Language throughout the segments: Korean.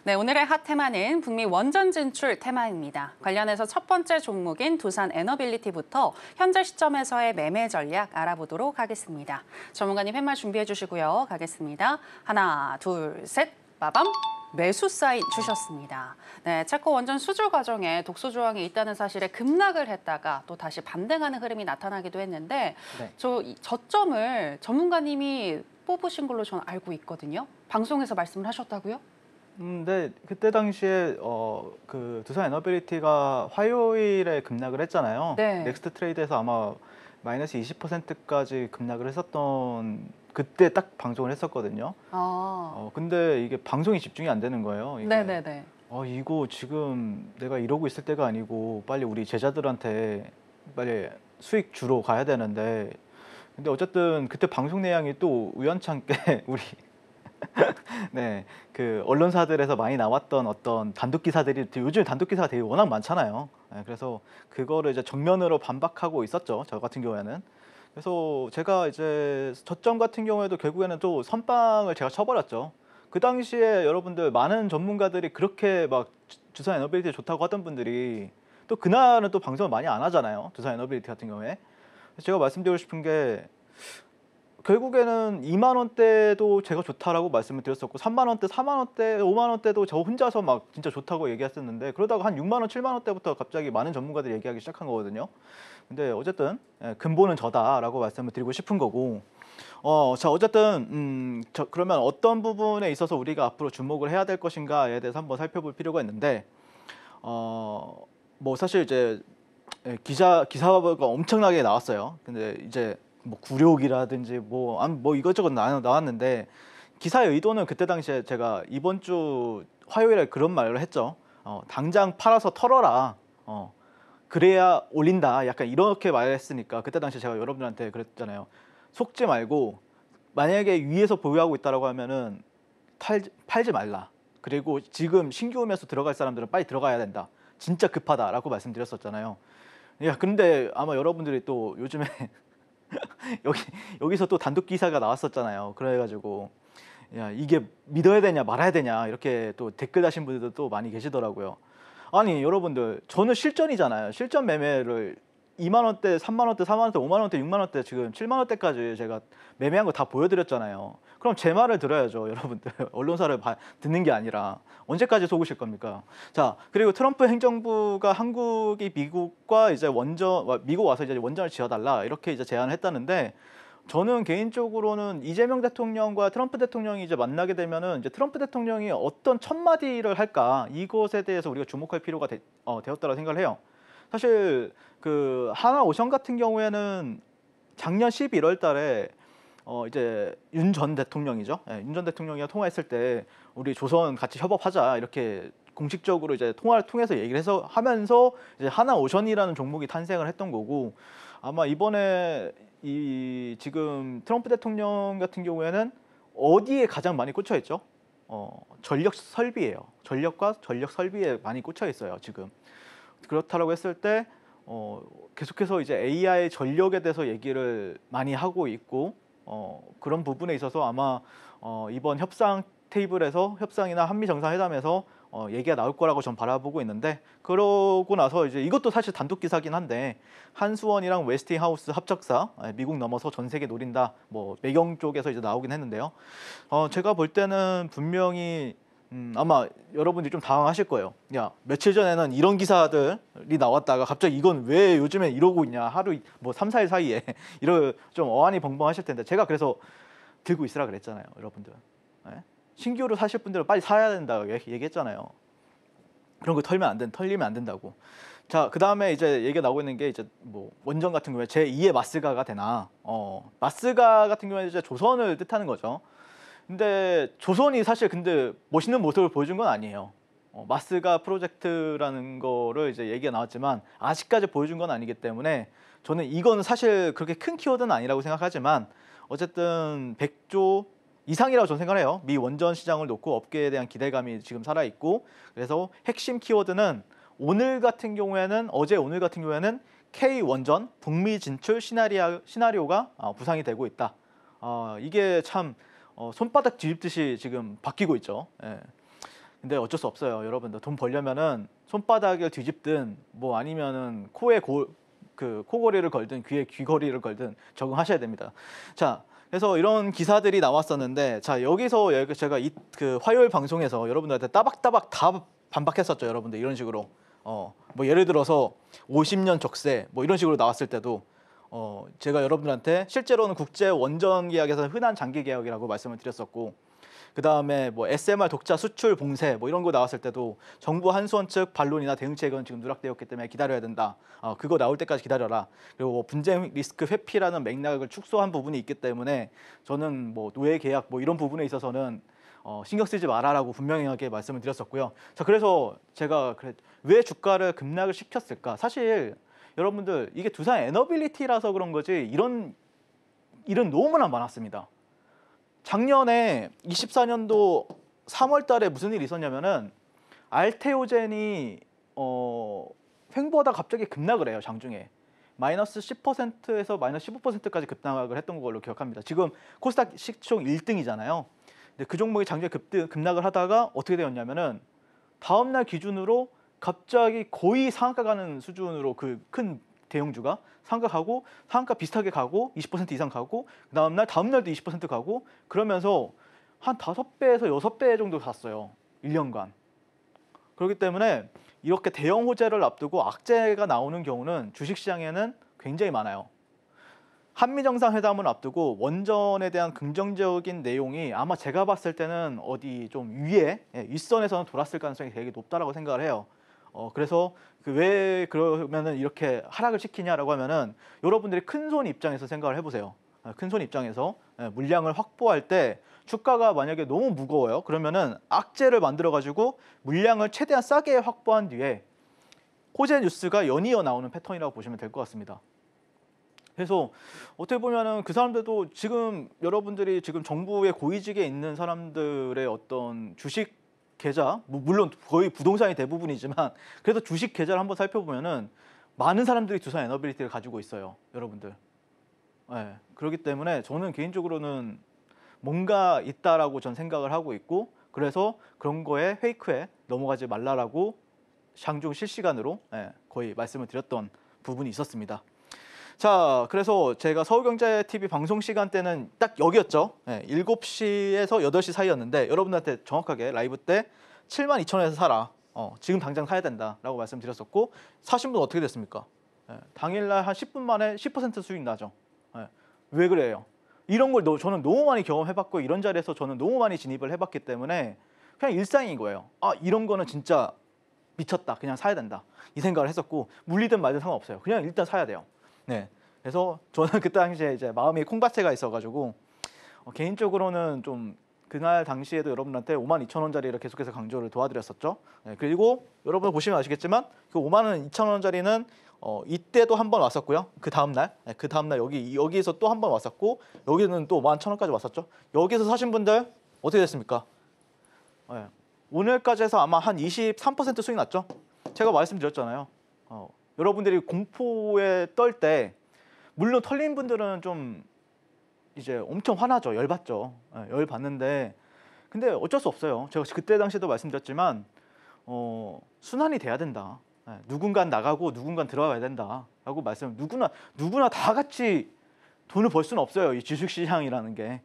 네, 오늘의 핫 테마는 북미 원전 진출 테마입니다. 관련해서 첫 번째 종목인 두산 에너빌리티부터 현재 시점에서의 매매 전략 알아보도록 하겠습니다. 전문가님 팻말 준비해 주시고요. 가겠습니다. 하나, 둘, 셋, 빠밤! 매수 사인 주셨습니다. 네, 체코 원전 수주 과정에 독소 조항이 있다는 사실에 급락을 했다가 또 다시 반등하는 흐름이 나타나기도 했는데 저점을 전문가님이 뽑으신 걸로 저는 알고 있거든요. 방송에서 말씀을 하셨다고요? 네, 그때 당시에 그 두산 에너빌리티가 화요일에 급락을 했잖아요. 네. 넥스트 트레이드에서 아마 마이너스 20%까지 급락을 했었던 그때 딱 방송을 했었거든요. 근데 이게 방송이 집중이 안 되는 거예요. 이게. 네네네. 이거 지금 내가 이러고 있을 때가 아니고 빨리 우리 제자들한테 빨리 수익 주러 가야 되는데, 근데 어쨌든 그때 방송 내용이 또 우연찮게 우리 네, 그 언론사들에서 많이 나왔던 어떤 단독 기사들이 요즘 단독 기사가 되게 워낙 많잖아요. 네, 그래서 그거를 이제 정면으로 반박하고 있었죠. 저 같은 경우에는. 그래서 제가 이제 저점 같은 경우에도 결국에는 또 선빵을 제가 쳐버렸죠. 그 당시에 여러분들 많은 전문가들이 그렇게 막 두산 에너빌리티 좋다고 하던 분들이 또 그날은 또 방송을 많이 안 하잖아요. 두산 에너빌리티 같은 경우에. 그래서 제가 말씀드리고 싶은 게 결국에는 2만 원대도 제가 좋다라고 말씀을 드렸었고 3만 원대, 4만 원대, 5만 원대도 저 혼자서 막 진짜 좋다고 얘기했었는데 그러다가 한 6만 원, 7만 원대부터 갑자기 많은 전문가들이 얘기하기 시작한 거거든요. 근데 어쨌든 근본은 저다라고 말씀을 드리고 싶은 거고 자 어쨌든 그러면 어떤 부분에 있어서 우리가 앞으로 주목을 해야 될 것인가에 대해서 한번 살펴볼 필요가 있는데 뭐 사실 이제 기사가 엄청나게 나왔어요. 근데 이제 뭐 굴욕이라든지 뭐 이것저것 나왔는데 기사의 의도는 그때 당시에 제가 이번 주 화요일에 그런 말을 했죠. 당장 팔아서 털어라. 그래야 올린다. 약간 이렇게 말했으니까 그때 당시에 제가 여러분들한테 그랬잖아요. 속지 말고 만약에 위에서 보유하고 있다라고 하면은 팔지 말라. 그리고 지금 신규 매수 들어갈 사람들은 빨리 들어가야 된다. 진짜 급하다라고 말씀드렸었잖아요. 야, 근데 아마 여러분들이 또 요즘에 여기서 또 단독 기사가 나왔었잖아요. 그래가지고 야, 이게 믿어야 되냐 말아야 되냐 이렇게 또 댓글 다신 분들도 또 많이 계시더라고요. 아니 여러분들 저는 실전이잖아요. 실전 매매를 2만 원대, 3만 원대, 4만 원대, 5만 원대, 6만 원대 지금 7만 원대까지 제가 매매한 거 다 보여드렸잖아요. 그럼 제 말을 들어야죠, 여러분들. 언론사를 듣는 게 아니라 언제까지 속으실 겁니까? 자, 그리고 트럼프 행정부가 한국이 미국과 이제 미국 와서 이제 원전을 지어달라 이렇게 이제 제안을 했다는데 저는 개인적으로는 이재명 대통령과 트럼프 대통령이 이제 만나게 되면은 이제 트럼프 대통령이 어떤 첫 마디를 할까 이것에 대해서 우리가 주목할 필요가 되었다고 생각을 해요. 사실 그 하나오션 같은 경우에는 작년 11월 달에 이제 윤 전 대통령이죠. 윤 전 대통령이랑 통화했을 때 우리 조선 같이 협업하자 이렇게 공식적으로 이제 통화를 통해서 얘기를 해서 하면서 이제 하나오션이라는 종목이 탄생을 했던 거고 아마 이번에 이 지금 트럼프 대통령 같은 경우에는 어디에 가장 많이 꽂혀 있죠? 전력 설비예요. 전력과 전력 설비에 많이 꽂혀 있어요, 지금. 그렇다라고 했을 때 계속해서 이제 AI 전력에 대해서 얘기를 많이 하고 있고 그런 부분에 있어서 아마 이번 협상 테이블에서 협상이나 한미 정상회담에서 얘기가 나올 거라고 전 바라보고 있는데 그러고 나서 이제 이것도 사실 단독 기사긴 한데 한수원이랑 웨스팅하우스 합작사 미국 넘어서 전 세계 노린다 뭐 매경 쪽에서 이제 나오긴 했는데요. 제가 볼 때는 분명히 아마 여러분들이 좀 당황하실 거예요. 야, 며칠 전에는 이런 기사들이 나왔다가 갑자기 이건 왜 요즘에 이러고 있냐. 하루 뭐 3, 4일 사이에 좀 어안이 벙벙하실 텐데 제가 그래서 들고 있으라 그랬잖아요, 여러분들. 네? 신규로 사실 분들은 빨리 사야 된다고 얘기했잖아요. 그런 거 털리면 안 된다고. 자, 그다음에 이제 얘기가 나오고 있는 게 이제 뭐 원전 같은 경우에 제2의 마스가가 되나. 마스가 같은 경우에 이제 조선을 뜻하는 거죠. 근데 조선이 사실 근데 멋있는 모습을 보여준 건 아니에요. 마스가 프로젝트라는 거를 이제 얘기가 나왔지만 아직까지 보여준 건 아니기 때문에 저는 이거는 사실 그렇게 큰 키워드는 아니라고 생각하지만 어쨌든 100조 이상이라고 저는 생각해요. 미 원전 시장을 놓고 업계에 대한 기대감이 지금 살아있고 그래서 핵심 키워드는 오늘 같은 경우에는 K 원전 북미 진출 시나리오가 부상이 되고 있다. 이게 참 손바닥 뒤집듯이 지금 바뀌고 있죠. 예. 근데 어쩔 수 없어요. 여러분들 돈 벌려면은 손바닥을 뒤집든 뭐 아니면은 코에 그 코걸이를 걸든 귀에 귀걸이를 걸든 적응하셔야 됩니다. 자, 그래서 이런 기사들이 나왔었는데 자, 여기서 제가 그 화요일 방송에서 여러분들한테 따박따박 다 반박했었죠. 여러분들 이런 식으로 뭐 예를 들어서 50년 적세 뭐 이런 식으로 나왔을 때도 제가 여러분들한테 실제로는 국제 원전 계약에서는 흔한 장기 계약이라고 말씀을 드렸었고, 그 다음에 뭐 SMR 독자 수출 봉쇄 뭐 이런 거 나왔을 때도 정부 한수원 측 반론이나 대응책은 지금 누락되었기 때문에 기다려야 된다. 그거 나올 때까지 기다려라. 그리고 뭐 분쟁 리스크 회피라는 맥락을 축소한 부분이 있기 때문에 저는 뭐 노예 계약 뭐 이런 부분에 있어서는 신경 쓰지 마라라고 분명하게 말씀을 드렸었고요. 자, 그래서 제가 왜 주가를 급락을 시켰을까? 사실 여러분들 이게 두산 에너빌리티라서 그런 거지 이런 일은 너무나 많았습니다. 작년에 24년도 3월 달에 무슨 일이 있었냐면은 알테오젠이 횡보하다 갑자기 급락을 해요. 장중에 마이너스 10%에서 마이너스 15%까지 급락을 했던 걸로 기억합니다. 지금 코스닥 시총 1등이잖아요. 근데 그 종목이 장중에 급락을 하다가 어떻게 되었냐면은 다음날 기준으로 갑자기 거의 상한가 가는 수준으로 그 큰 대형주가 상한가 가고 상한가 비슷하게 가고 20% 이상 가고 다음 날도 20% 가고 그러면서 한 5배에서 6배 정도 갔어요. 1년간. 그렇기 때문에 이렇게 대형 호재를 앞두고 악재가 나오는 경우는 주식시장에는 굉장히 많아요. 한미정상회담을 앞두고 원전에 대한 긍정적인 내용이 아마 제가 봤을 때는 어디 좀 위에 윗선에서는 돌았을 가능성이 되게 높다라고 생각을 해요. 그래서 왜 그러면은 이렇게 하락을 시키냐라고 하면은 여러분들이 큰손 입장에서 생각을 해보세요. 큰손 입장에서 물량을 확보할 때 주가가 만약에 너무 무거워요. 그러면은 악재를 만들어 가지고 물량을 최대한 싸게 확보한 뒤에 호재 뉴스가 연이어 나오는 패턴이라고 보시면 될 것 같습니다. 그래서 어떻게 보면은 그 사람들도 지금 여러분들이 지금 정부의 고위직에 있는 사람들의 어떤 주식 계좌, 물론 거의 부동산이 대부분이지만 그래도 주식 계좌를 한번 살펴보면은 많은 사람들이 두산 에너빌리티를 가지고 있어요, 여러분들. 네, 그렇기 때문에 저는 개인적으로는 뭔가 있다라고 전 생각을 하고 있고, 그래서 그런 거에 페이크에 넘어가지 말라라고 장중 실시간으로 거의 말씀을 드렸던 부분이 있었습니다. 자, 그래서 제가 서울경제TV 방송 시간 때는 딱 여기였죠. 7시에서 8시 사이였는데 여러분들한테 정확하게 라이브 때 72,000원에서 사라. 지금 당장 사야 된다라고 말씀드렸었고, 사신 분 어떻게 됐습니까? 당일날 한 10분 만에 10% 수익 나죠. 왜 그래요? 이런 걸 저는 너무 많이 경험해봤고 이런 자리에서 저는 너무 많이 진입을 해봤기 때문에 그냥 일상인 거예요. 이런 거는 진짜 미쳤다. 그냥 사야 된다. 이 생각을 했었고, 물리든 말든 상관없어요. 그냥 일단 사야 돼요. 네, 그래서 저는 그때 당시에 이제 마음이 콩밭에가 있어가지고 개인적으로는 좀 그날 당시에도 여러분한테 52,000원짜리를 계속해서 강조를 도와드렸었죠. 네, 그리고 여러분 보시면 아시겠지만 그 52,000원짜리는 이때도 한 번 왔었고요. 그 다음날 여기서 또 한 번 왔었고, 여기는 또 51,000원까지 왔었죠. 여기서 사신 분들 어떻게 됐습니까? 네, 오늘까지 해서 아마 한 23% 수익 났죠. 제가 말씀드렸잖아요. 여러분들이 공포에 떨 때 물론 털린 분들은 좀 이제 엄청 화나죠. 열받죠. 열받는데 근데 어쩔 수 없어요. 제가 그때 당시에도 말씀드렸지만 순환이 돼야 된다. 누군가 나가고 누군가 들어가야 된다라고 누구나 다 같이 돈을 벌 수는 없어요. 이 주식시장이라는 게.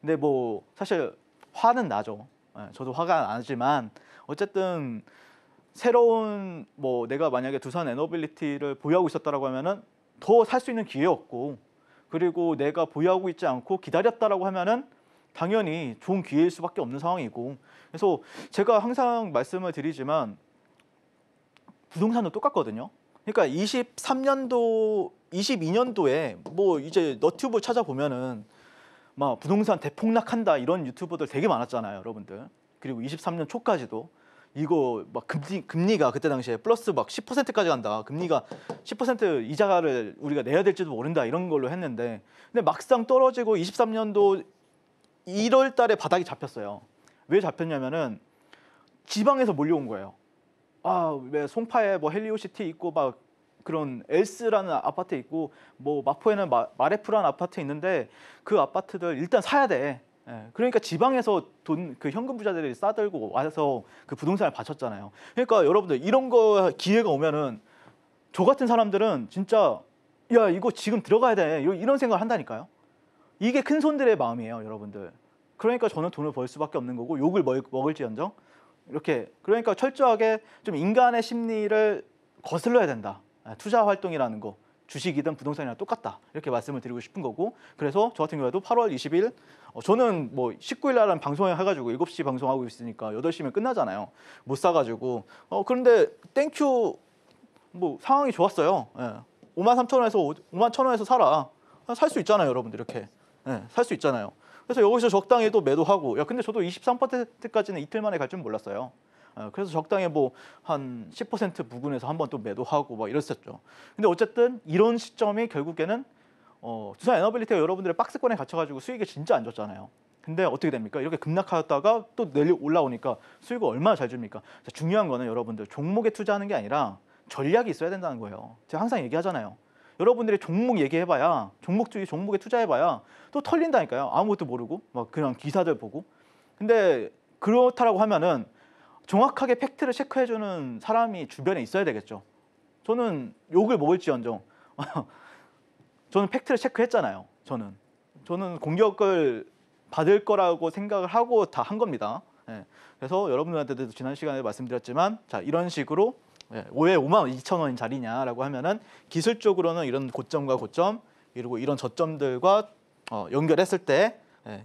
근데 뭐 사실 화는 나죠. 저도 화가 나지만 어쨌든 새로운 뭐 내가 만약에 두산 에너빌리티를 보유하고 있었다라고 하면은 더 살 수 있는 기회였고, 그리고 내가 보유하고 있지 않고 기다렸다라고 하면은 당연히 좋은 기회일 수밖에 없는 상황이고, 그래서 제가 항상 말씀을 드리지만 부동산도 똑같거든요. 그러니까 23년도, 22년도에 뭐 이제 너튜브 찾아보면은 막 부동산 대폭락한다 이런 유튜버들 되게 많았잖아요, 여러분들. 그리고 23년 초까지도 이거 막 금리가 그때 당시에 플러스 막 10%까지 간다. 금리가 10% 이자를 우리가 내야 될지도 모른다. 이런 걸로 했는데, 근데 막상 떨어지고 23년도 1월 달에 바닥이 잡혔어요. 왜 잡혔냐면은 지방에서 몰려온 거예요. 왜 송파에 뭐 헬리오시티 있고 막 그런 엘스라는 아파트 있고 뭐 마포에는 마레프라는 아파트 있는데 그 아파트들 일단 사야 돼. 예, 그러니까 지방에서 돈 그 현금 부자들이 싸들고 와서 그 부동산을 바쳤잖아요. 그러니까 여러분들 이런 거 기회가 오면은 저 같은 사람들은 진짜 야 이거 지금 들어가야 돼 이런 생각을 한다니까요. 이게 큰 손들의 마음이에요, 여러분들. 그러니까 저는 돈을 벌 수밖에 없는 거고 욕을 먹을지언정 이렇게 그러니까 철저하게 좀 인간의 심리를 거슬러야 된다. 투자 활동이라는 거 주식이든 부동산이랑 똑같다 이렇게 말씀을 드리고 싶은 거고 그래서 저 같은 경우에도 8월 20일 저는 뭐 19일 날은 방송을 해가지고 7시 방송하고 있으니까 8시면 끝나잖아요. 못 사가지고 그런데 땡큐 뭐 상황이 좋았어요. 예. 53,000원에서 51,000원에서 사라. 살 수 있잖아요, 여러분들 이렇게. 예, 살 수 있잖아요. 그래서 여기서 적당히 또 매도하고 야 근데 저도 23%까지는 이틀 만에 갈 줄 몰랐어요. 그래서 적당히 뭐 한 10% 부근에서 한번 또 매도하고 막 이랬었죠. 근데 어쨌든 이런 시점이 결국에는 두산 에너빌리티가 여러분들의 박스권에 갇혀가지고 수익이 진짜 안 줬잖아요. 근데 어떻게 됩니까? 이렇게 급락하였다가 또 내리 올라오니까 수익을 얼마나 잘 줍니까? 자, 중요한 거는 여러분들 종목에 투자하는 게 아니라 전략이 있어야 된다는 거예요. 제가 항상 얘기하잖아요. 여러분들이 종목 얘기해봐야 종목에 투자해봐야 또 털린다니까요. 아무것도 모르고 막 그냥 기사들 보고. 근데 그렇다라고 하면은 정확하게 팩트를 체크해주는 사람이 주변에 있어야 되겠죠. 저는 욕을 먹을지언정 저는 팩트를 체크했잖아요. 저는 공격을 받을 거라고 생각을 하고 다 한 겁니다. 예. 그래서 여러분들한테도 지난 시간에 말씀드렸지만 자 이런 식으로 왜 52,000원인 자리냐라고 하면은 기술적으로는 이런 고점과 고점 그리고 이런 저점들과 연결했을 때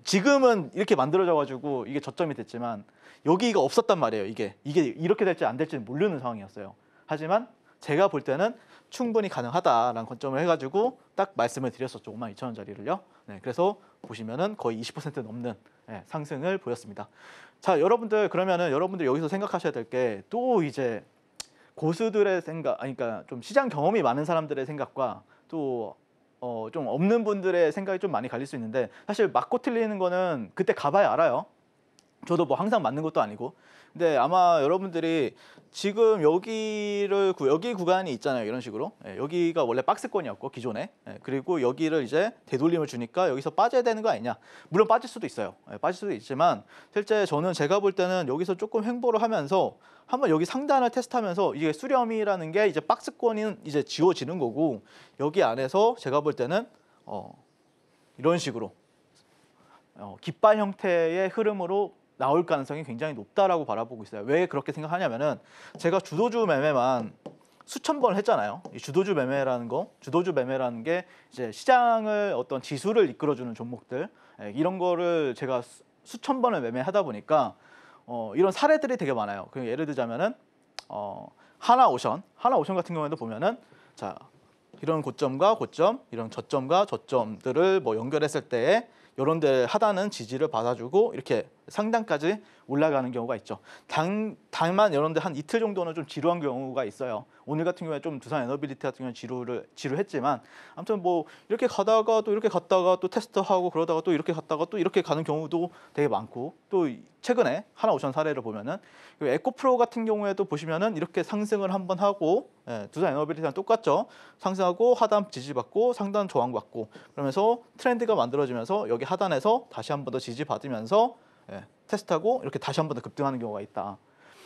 지금은 이렇게 만들어져 가지고 이게 저점이 됐지만 여기가 없었단 말이에요. 이게 이렇게 될지 안 될지는 모르는 상황이었어요. 하지만 제가 볼 때는 충분히 가능하다라는 관점을 해가지고 딱 말씀을 드렸었죠. 52,000원짜리를요. 네, 그래서 보시면은 거의 20% 넘는 상승을 보였습니다. 자, 여러분들 그러면은 여러분들 여기서 생각하셔야 될 게 또 이제 고수들의 생각, 그러니까 좀 시장 경험이 많은 사람들의 생각과 또 좀 없는 분들의 생각이 좀 많이 갈릴 수 있는데 사실 맞고 틀리는 거는 그때 가봐야 알아요. 저도 뭐 항상 맞는 것도 아니고. 근데 아마 여러분들이 지금 여기 구간이 있잖아요. 이런 식으로. 여기가 원래 박스권이었고 기존에. 그리고 여기를 이제 되돌림을 주니까 여기서 빠져야 되는 거 아니냐. 물론 빠질 수도 있어요. 빠질 수도 있지만 실제 제가 볼 때는 여기서 조금 횡보를 하면서 한번 여기 상단을 테스트하면서 이게 수렴이라는 게 이제 박스권이 이제 지워지는 거고 여기 안에서 제가 볼 때는 이런 식으로 깃발 형태의 흐름으로 나올 가능성이 굉장히 높다라고 바라보고 있어요. 왜 그렇게 생각하냐면은 제가 주도주 매매만 수천 번 했잖아요. 이 주도주 매매라는 게 이제 시장을 어떤 지수를 이끌어주는 종목들 이런 거를 제가 수천 번을 매매하다 보니까 이런 사례들이 되게 많아요. 예를 들자면은 하나오션 같은 경우에도 보면은 자 이런 고점과 고점, 이런 저점과 저점들을 뭐 연결했을 때 이런 데 하단은 지지를 받아주고 이렇게 상단까지 올라가는 경우가 있죠. 다만 이런 데 한 이틀 정도는 좀 지루한 경우가 있어요. 오늘 같은 경우에 좀 두산 에너빌리티 같은 경우는 지루했지만 아무튼 뭐 이렇게 가다가 또 이렇게 갔다가 또 테스트하고 그러다가 또 이렇게 갔다가 또 이렇게 가는 경우도 되게 많고 또 최근에 하나오션 사례를 보면은 에코프로 같은 경우에도 보시면은 이렇게 상승을 한번 하고 두산 에너빌리티랑 똑같죠. 상승하고 하단 지지받고 상단 저항받고 그러면서 트렌드가 만들어지면서 여기 하단에서 다시 한 번 더 지지받으면서 테스트하고 이렇게 다시 한 번 더 급등하는 경우가 있다.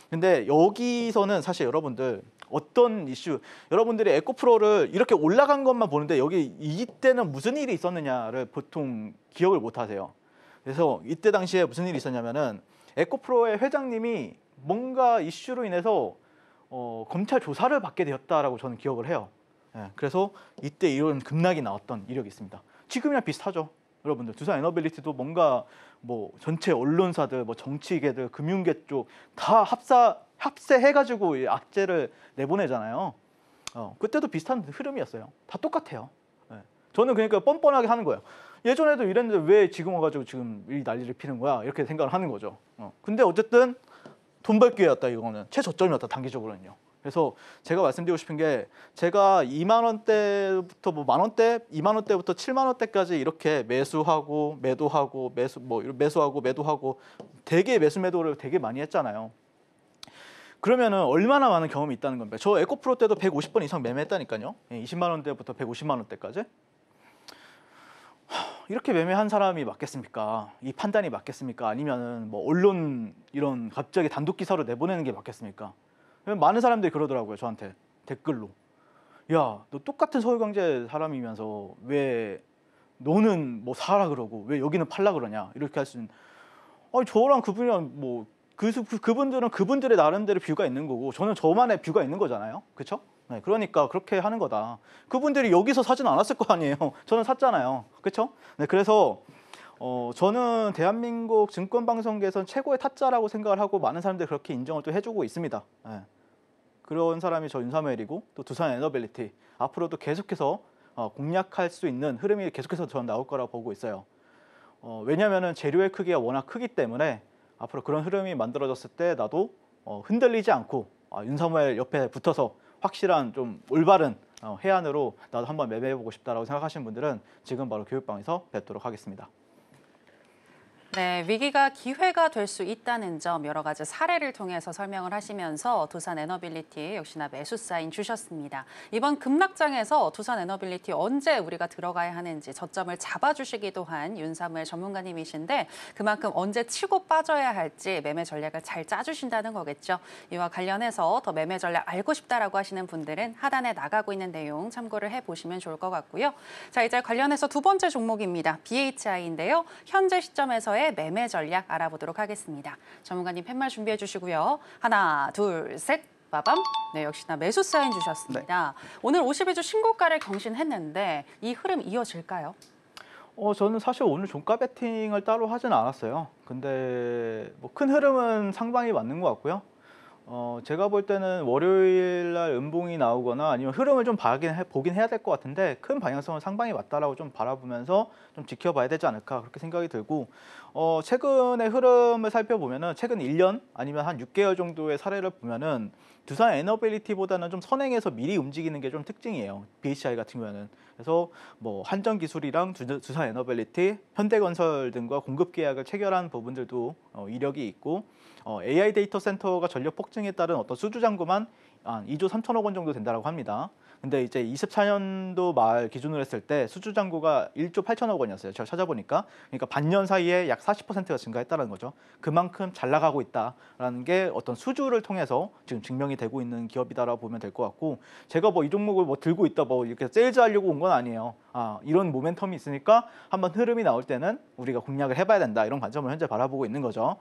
근데 여기서는 사실 여러분들 어떤 이슈 여러분들이 에코프로를 이렇게 올라간 것만 보는데 여기 이때는 무슨 일이 있었느냐를 보통 기억을 못 하세요. 그래서 이때 당시에 무슨 일이 있었냐면은 에코프로의 회장님이 뭔가 이슈로 인해서 검찰 조사를 받게 되었다라고 저는 기억을 해요. 그래서 이때 이런 급락이 나왔던 이력이 있습니다. 지금이랑 비슷하죠. 여러분들 두산 에너빌리티도 뭔가 뭐 전체 언론사들, 뭐 정치계들, 금융계 쪽 다 합세해가지고 악재를 내보내잖아요. 그때도 비슷한 흐름이었어요. 다 똑같아요. 저는 그러니까 뻔뻔하게 하는 거예요. 예전에도 이랬는데 왜 지금 와가지고 지금 이 난리를 피는 거야? 이렇게 생각을 하는 거죠. 근데 어쨌든 돈 벌 기회였다 이거는 최저점이었다 단기적으로는요. 그래서 제가 말씀드리고 싶은 게 제가 2만 원대부터 뭐 만 원대, 2만 원대부터 7만 원대까지 이렇게 매수하고 매도하고 매수하고 매도하고 되게 매도를 되게 많이 했잖아요. 그러면은 얼마나 많은 경험이 있다는 겁니다. 저 에코프로 때도 150번 이상 매매했다니까요. 20만 원대부터 150만 원대까지. 이렇게 매매한 사람이 맞겠습니까? 이 판단이 맞겠습니까? 아니면은 뭐 언론 이런 갑자기 단독 기사로 내보내는 게 맞겠습니까? 많은 사람들이 그러더라고요, 저한테 댓글로. 야, 너 똑같은 서울경제 사람이면서 왜 너는 뭐 사라 그러고 왜 여기는 팔라 그러냐? 이렇게 할 수 있는. 아니, 저랑 그분이랑 뭐 그분들은 그분들의 나름대로 뷰가 있는 거고 저는 저만의 뷰가 있는 거잖아요. 그렇죠? 네, 그러니까 그렇게 하는 거다. 그분들이 여기서 사진 않았을 거 아니에요. 저는 샀잖아요. 그렇죠? 네, 그래서 저는 대한민국 증권방송계에선 최고의 타짜라고 생각을 하고 많은 사람들이 그렇게 인정을 또 해주고 있습니다. 네. 그런 사람이 저 윤사무엘이고 또 두산 에너빌리티 앞으로도 계속해서 공략할 수 있는 흐름이 계속해서 저는 나올 거라고 보고 있어요. 왜냐하면 재료의 크기가 워낙 크기 때문에 앞으로 그런 흐름이 만들어졌을 때 나도 흔들리지 않고 윤사무엘 옆에 붙어서 확실한 좀 올바른 해안으로 나도 한번 매매해보고 싶다라고 생각하시는 분들은 지금 바로 교육방에서 뵙도록 하겠습니다. 네, 위기가 기회가 될 수 있다는 점 여러 가지 사례를 통해서 설명을 하시면서 두산 에너빌리티 역시나 매수 사인 주셨습니다. 이번 급락장에서 두산 에너빌리티 언제 우리가 들어가야 하는지 저점을 잡아주시기도 한 윤사무엘 전문가님이신데 그만큼 언제 치고 빠져야 할지 매매 전략을 잘 짜주신다는 거겠죠. 이와 관련해서 더 매매 전략 알고 싶다라고 하시는 분들은 하단에 나가고 있는 내용 참고를 해보시면 좋을 것 같고요. 자, 이제 관련해서 두 번째 종목입니다. BHI인데요. 현재 시점에서의 매매 전략 알아보도록 하겠습니다. 전문가님 팻말 준비해 주시고요. 하나, 둘, 셋. 빠밤. 네, 역시나 매수 사인 주셨습니다. 네. 오늘 52주 신고가를 경신했는데 이 흐름 이어질까요? 저는 사실 오늘 종가 베팅을 따로 하진 않았어요. 근데 뭐 큰 흐름은 상방이 맞는 것 같고요. 제가 볼 때는 월요일 날 음봉이 나오거나 아니면 흐름을 좀 보긴 해야 될 것 같은데 큰 방향성은 상방이 맞다라고 좀 바라보면서 좀 지켜봐야 되지 않을까 그렇게 생각이 들고 최근의 흐름을 살펴보면은 최근 1년 아니면 한 6개월 정도의 사례를 보면은 두산 에너빌리티보다는 좀 선행해서 미리 움직이는 게 좀 특징이에요. BHI 같은 경우에는. 그래서 뭐 한전기술이랑 두산 에너빌리티, 현대건설 등과 공급 계약을 체결한 부분들도 이력이 있고 AI 데이터 센터가 전력 폭증에 따른 어떤 수주 잔고만 한 2조 3천억 원 정도 된다고 합니다. 근데 이제 24년도 말 기준으로 했을 때 수주 잔고가 1조 8천억 원이었어요. 제가 찾아보니까. 그러니까 반년 사이에 약 40%가 증가했다는 거죠. 그만큼 잘 나가고 있다라는 게 어떤 수주를 통해서 지금 증명이 되고 있는 기업이다라고 보면 될 것 같고 제가 뭐 이 종목을 뭐 들고 있다 뭐 이렇게 세일즈 하려고 온 건 아니에요. 이런 모멘텀이 있으니까 한번 흐름이 나올 때는 우리가 공략을 해봐야 된다. 이런 관점을 현재 바라보고 있는 거죠.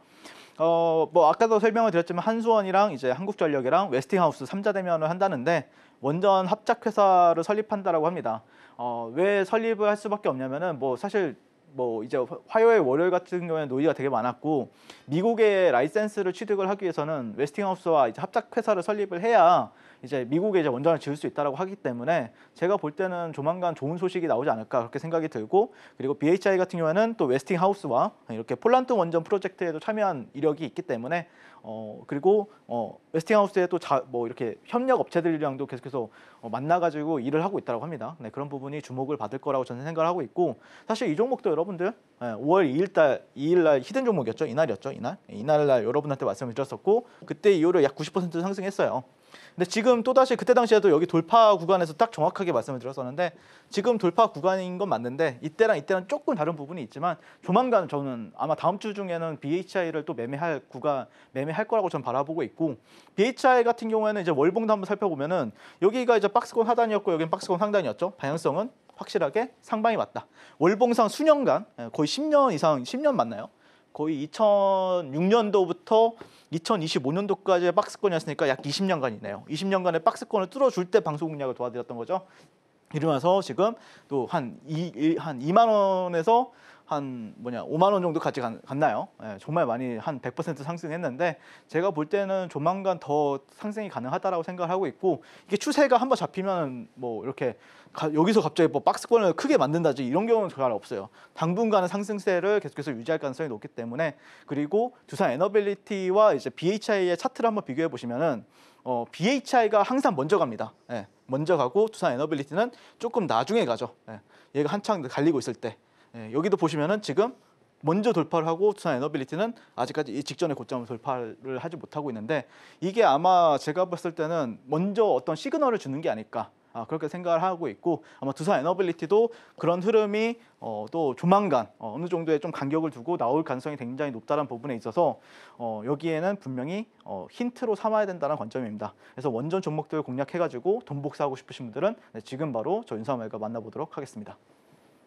뭐 아까도 설명을 드렸지만 한수원이랑 이제 한국전력이랑 웨스팅하우스 3자 대면을 한다는데 원전 합작 회사를 설립한다라고 합니다. 왜 설립을 할 수밖에 없냐면은 뭐 사실 뭐 이제 화요일 월요일 같은 경우에는 논의가 되게 많았고 미국의 라이센스를 취득을 하기 위해서는 웨스팅하우스와 이제 합작 회사를 설립을 해야 이제 미국에 이제 원전을 지을 수 있다라고 하기 때문에 제가 볼 때는 조만간 좋은 소식이 나오지 않을까 그렇게 생각이 들고 그리고 BHI 같은 경우에는 또 웨스팅하우스와 이렇게 폴란드 원전 프로젝트에도 참여한 이력이 있기 때문에 그리고 웨스팅하우스에 또 뭐 이렇게 협력 업체들이랑도 계속해서 만나가지고 일을 하고 있다고 합니다. 네, 그런 부분이 주목을 받을 거라고 저는 생각을 하고 있고 사실 이 종목도 여러분들 5월 2일 날 히든 종목이었죠. 이날이었죠. 이날 날 여러분한테 말씀을 드렸었고 그때 이후로 약 90% 상승했어요. 근데 지금 또다시 그때 당시에도 여기 돌파 구간에서 딱 정확하게 말씀을 드렸었는데 지금 돌파 구간인 건 맞는데 이때랑 조금 다른 부분이 있지만 조만간 저는 아마 다음 주 중에는 BHI를 또 매매할 거라고 저는 바라보고 있고 BHI 같은 경우에는 이제 월봉도 한번 살펴보면은 여기가 이제 박스권 하단이었고 여기는 박스권 상단이었죠. 방향성은 확실하게 상방이 맞다. 월봉상 수년간 거의 10년 이상 10년 맞나요? 거의 2006년도부터 2025년도까지의 박스권이었으니까 약 20년간이네요. 20년간의 박스권을 뚫어줄 때 방송 공략을 도와드렸던 거죠. 이러면서 지금 또 한 2만 원에서 한 5만 원 정도까지 갔나요? 정말 많이 한 100% 상승했는데 제가 볼 때는 조만간 더 상승이 가능하다라고 생각을 하고 있고 이게 추세가 한번 잡히면 뭐 이렇게 여기서 갑자기 뭐 박스권을 크게 만든다지 이런 경우는 잘 없어요. 당분간은 상승세를 계속해서 유지할 가능성이 높기 때문에 그리고 두산 에너빌리티와 이제 BHI의 차트를 한번 비교해 보시면은 BHI가 항상 먼저 갑니다. 먼저 가고 두산 에너빌리티는 조금 나중에 가죠. 얘가 한창 갈리고 있을 때. 여기도 보시면은 지금 먼저 돌파를 하고 두산 에너빌리티는 아직까지 이 직전의 고점을 돌파를 하지 못하고 있는데 이게 아마 제가 봤을 때는 먼저 어떤 시그널을 주는 게 아닐까. 그렇게 생각을 하고 있고 아마 두산 에너빌리티도 그런 흐름이 또 조만간 어느 정도의 좀 간격을 두고 나올 가능성이 굉장히 높다는 부분에 있어서 여기에는 분명히 힌트로 삼아야 된다는 관점입니다. 그래서 원전 종목들 공략해가지고 돈 복사하고 싶으신 분들은 지금 바로 저 윤삼할과 만나보도록 하겠습니다.